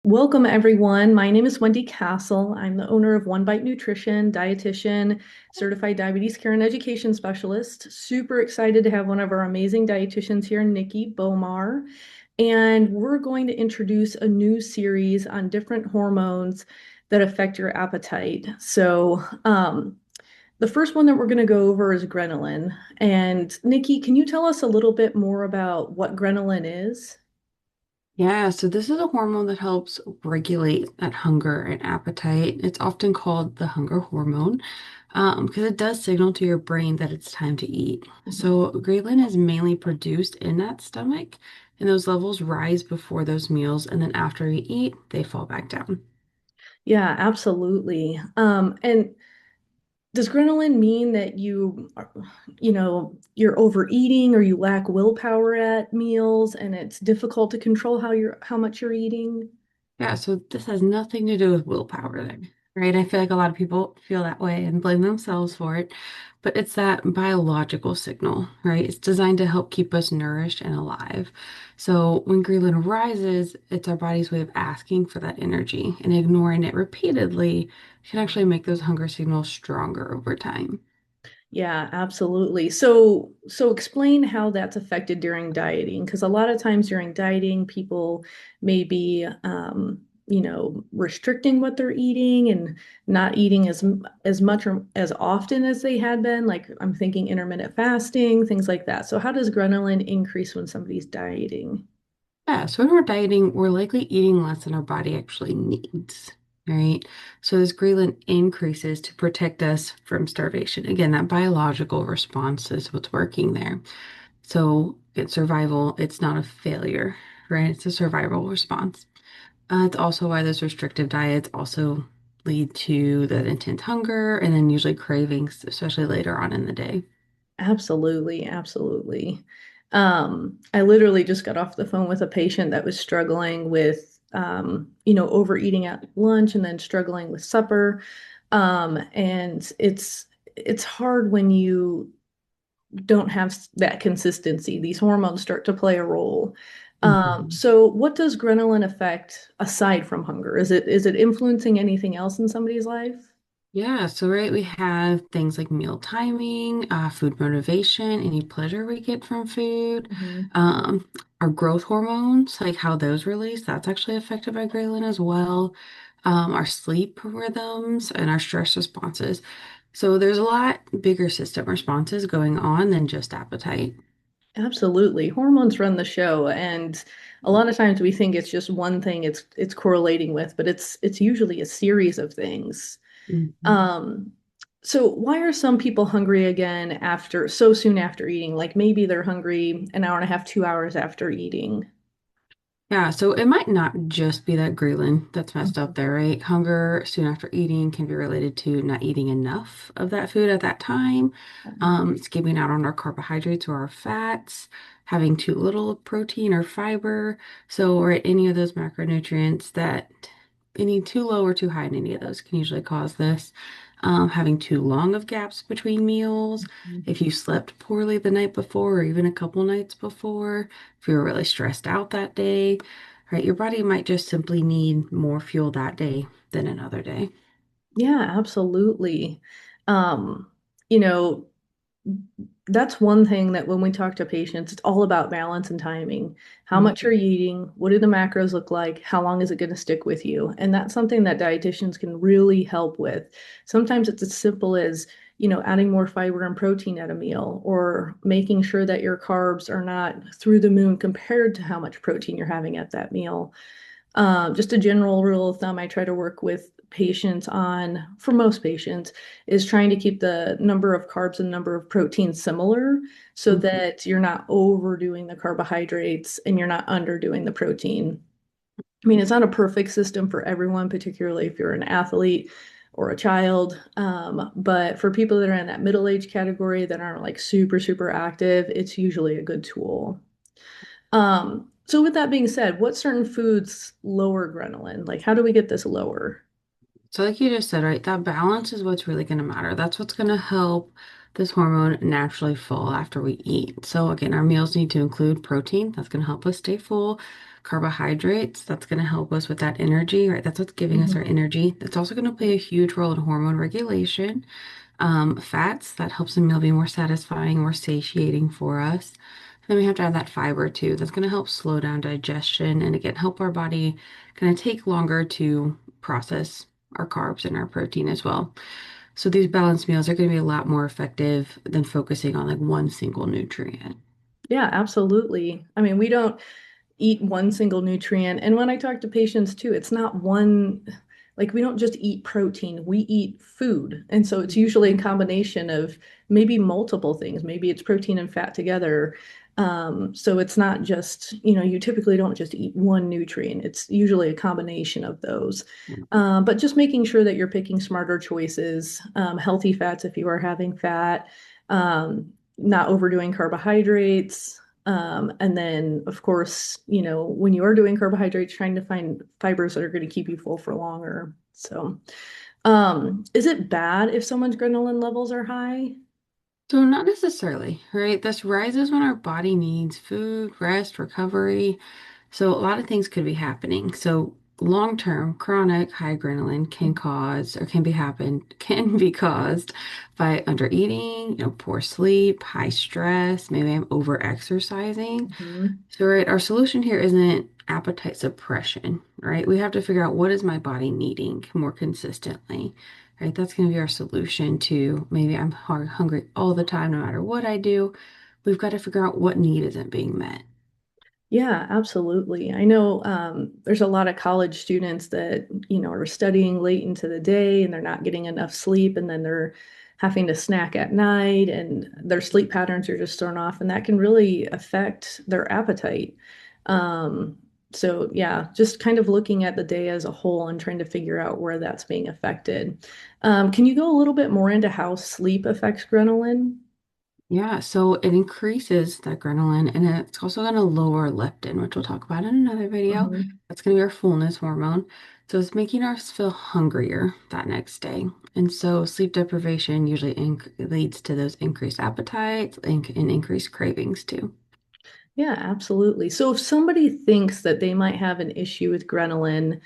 Welcome, everyone. My name is Wendy Castle. I'm the owner of One Bite Nutrition, dietitian, certified diabetes care and education specialist. Super excited to have one of our amazing dietitians here, Nikki Bomar. And we're going to introduce a new series on different hormones that affect your appetite. The first one that we're going to go over is ghrelin. And Nikki, can you tell us a little bit more about what ghrelin is? Yeah, so this is a hormone that helps regulate that hunger and appetite. It's often called the hunger hormone because it does signal to your brain that it's time to eat. So ghrelin is mainly produced in that stomach, and those levels rise before those meals, and then after you eat, they fall back down. Yeah, absolutely. And does ghrelin mean that you're overeating or you lack willpower at meals and it's difficult to control how much you're eating? Yeah, so this has nothing to do with willpower there, right? I feel like a lot of people feel that way and blame themselves for it, but it's that biological signal, right? It's designed to help keep us nourished and alive. So when ghrelin rises, it's our body's way of asking for that energy, and ignoring it repeatedly can actually make those hunger signals stronger over time. Yeah, absolutely. So explain how that's affected during dieting, because a lot of times during dieting, people may be, restricting what they're eating and not eating as much or as often as they had been. Like I'm thinking intermittent fasting, things like that. So how does ghrelin increase when somebody's dieting? Yeah, so when we're dieting, we're likely eating less than our body actually needs, right? So this ghrelin increases to protect us from starvation. Again, that biological response is what's working there. So it's survival, it's not a failure, right? It's a survival response. It's also why those restrictive diets also lead to that intense hunger and then usually cravings, especially later on in the day. Absolutely, absolutely. I literally just got off the phone with a patient that was struggling with, overeating at lunch and then struggling with supper. And it's hard when you don't have that consistency. These hormones start to play a role. Mhm. So what does ghrelin affect aside from hunger? Is it influencing anything else in somebody's life? Yeah, so right, we have things like meal timing, food motivation, any pleasure we get from food, Mhm. um, our growth hormones, like how those release, that's actually affected by ghrelin as well, our sleep rhythms, and our stress responses. So there's a lot bigger system responses going on than just appetite. Absolutely. Hormones run the show, and a lot of times we think it's just one thing it's correlating with, but it's usually a series of things. Mhm. Um, so why are some people hungry again after so soon after eating? Like maybe they're hungry an hour and a half, 2 hours after eating. Yeah, so it might not just be that ghrelin that's messed up Mhm. there, right? Hunger soon after eating can be related to not eating enough of that food at that time, skipping out on our carbohydrates or our fats, having too little protein or fiber. So, or any of those macronutrients that any too low or too high in any of those can usually cause this. Having too long of gaps between meals, if you slept poorly the night before or even a couple nights before, if you were really stressed out that day, right? Your body might just simply need more fuel that day than another day. Yeah, absolutely. Um, you know, that's one thing that when we talk to patients, it's all about balance and timing. How much are Mhm. you eating? What do the macros look like? How long is it going to stick with you? And that's something that dietitians can really help with. Sometimes it's as simple as, adding more fiber and protein at a meal or making sure that your carbs are not through the moon compared to how much protein you're having at that meal. Just a general rule of thumb I try to work with patients on, for most patients, is trying to keep the number of carbs and number of proteins similar so Mhm. that you're not overdoing the carbohydrates and you're not underdoing the protein. I mean, it's not a perfect system for everyone, particularly if you're an athlete or a child. But for people that are in that middle age category that aren't like super, super active, it's usually a good tool. So with that being said, what certain foods lower ghrelin? Like, how do we get this lower? So, like you just said, right, that balance is what's really going to matter. That's what's going to help this hormone naturally fall after we eat. So again, our meals need to include protein. That's going to help us stay full. Carbohydrates, that's going to help us with that energy, right? That's what's giving us our Mhm. energy. That's also going to play a huge role in hormone regulation. Fats, that helps the meal be more satisfying, more satiating for us. Then we have to add that fiber too. That's going to help slow down digestion and again help our body kind of take longer to process our carbs and our protein as well. So these balanced meals are going to be a lot more effective than focusing on like one single nutrient. Yeah, absolutely. I mean, we don't eat one single nutrient. And when I talk to patients too, it's not one, like we don't just eat protein, we eat food. And so it's usually a combination of maybe multiple things. Maybe it's protein and fat together. So it's not just, you typically don't just eat one nutrient. It's usually a combination of those. But just making sure that you're picking smarter choices, healthy fats if you are having fat, not overdoing carbohydrates. And then, of course, when you are doing carbohydrates, trying to find fibers that are going to keep you full for longer. So, is it bad if someone's ghrelin levels are high? So not necessarily, right? This rises when our body needs food, rest, recovery. So a lot of things could be happening. So long-term chronic high adrenaline can cause or can be caused by undereating, poor sleep, high stress, maybe I'm over exercising. Mhm. So, right, our solution here isn't appetite suppression, right? We have to figure out what is my body needing more consistently, right? That's going to be our solution to maybe I'm hungry all the time, no matter what I do. We've got to figure out what need isn't being met. Yeah, absolutely. I know there's a lot of college students that, are studying late into the day and they're not getting enough sleep and then they're having to snack at night and their sleep patterns are just thrown off and that can really affect their appetite. Um, so yeah, just kind of looking at the day as a whole and trying to figure out where that's being affected. Can you go a little bit more into how sleep affects ghrelin? Yeah, so it increases the adrenaline and it's also going to lower leptin, which we'll talk about in another video. Mhm. That's going to be our fullness hormone. So it's making us feel hungrier that next day. And so sleep deprivation usually leads to those increased appetites and increased cravings too. Yeah, absolutely. So if somebody thinks that they might have an issue with ghrelin,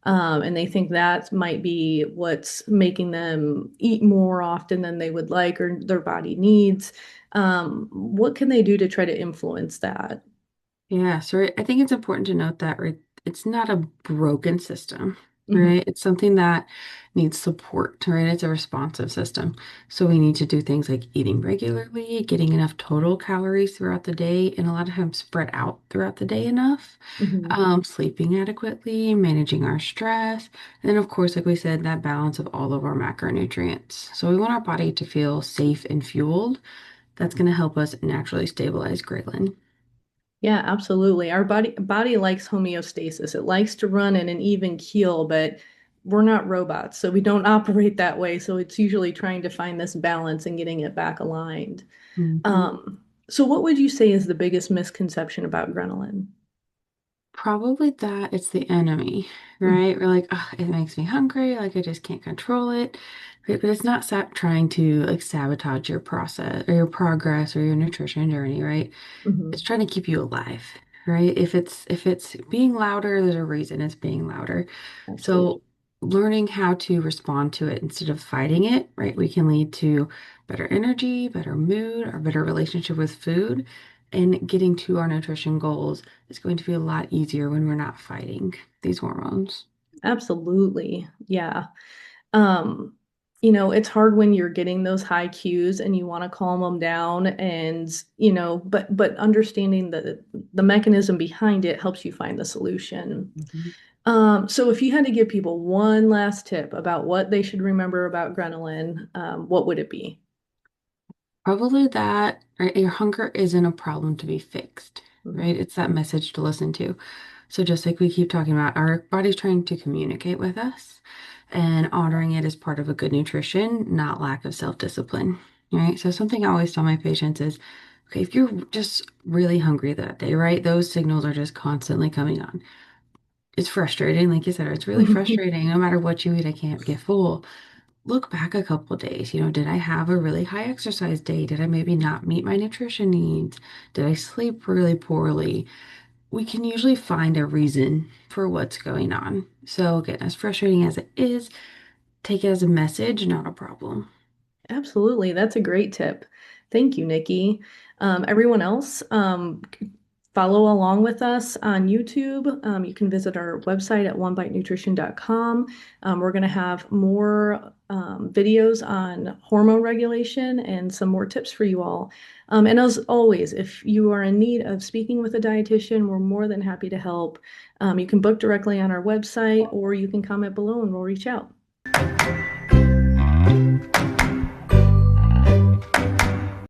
and they think that might be what's making them eat more often than they would like or their body needs, what can they do to try to influence that? Yeah, so I think it's important to note that right, it's not a broken system, Mhm, right? It's something that needs support, right? It's a responsive system. So we need to do things like eating regularly, getting enough total calories throughout the day, and a lot of times spread out throughout the day enough, mhm. sleeping adequately, managing our stress, and then of course, like we said, that balance of all of our macronutrients. So we want our body to feel safe and fueled. That's going to help us naturally stabilize ghrelin. Yeah, absolutely. Our body likes homeostasis. It likes to run in an even keel, but we're not robots, so we don't operate that way. So it's usually trying to find this balance and getting it back aligned. Mhm. So what would you say is the biggest misconception about ghrelin? Probably that it's the enemy, Mhm, right? We're like, oh, it makes me hungry, like I just can't control it. Right? But it's not trying to like sabotage your process or your progress or your nutrition journey, right? It's mhm. trying to keep you alive, right? If it's being louder, there's a reason it's being louder. Absolutely. So learning how to respond to it instead of fighting it, right? We can lead to better energy, better mood, or better relationship with food. And getting to our nutrition goals is going to be a lot easier when we're not fighting these hormones. Absolutely. Yeah. Um, it's hard when you're getting those high cues and you want to calm them down and, but understanding the mechanism behind it helps you find the solution. Mhm. So if you had to give people one last tip about what they should remember about ghrelin, what would it be? Probably that, right? Your hunger isn't a problem to be fixed, right? Mhm, It's that message to listen to. So just like we keep talking about, our body's trying to communicate with us and honoring it is part of a good nutrition, not lack of self-discipline, right? So something I always tell my patients is, okay, if you're just really hungry that day, right? Those signals are just constantly coming on. It's frustrating, like you said, it's really frustrating. No matter what you eat, I can't get full. look back a couple days. Did I have a really high exercise day? Did I maybe not meet my nutrition needs? Did I sleep really poorly? We can usually find a reason for what's going on. So, again, as frustrating as it is, take it as a message, not a problem. Absolutely. That's a great tip. Thank you, Nikki. Everyone else, follow along with us on YouTube. You can visit our website at onebitenutrition.com. We're going to have more videos on hormone regulation and some more tips for you all. And as always, if you are in need of speaking with a dietitian, we're more than happy to help. You can book directly on our website or you can comment below and we'll reach out.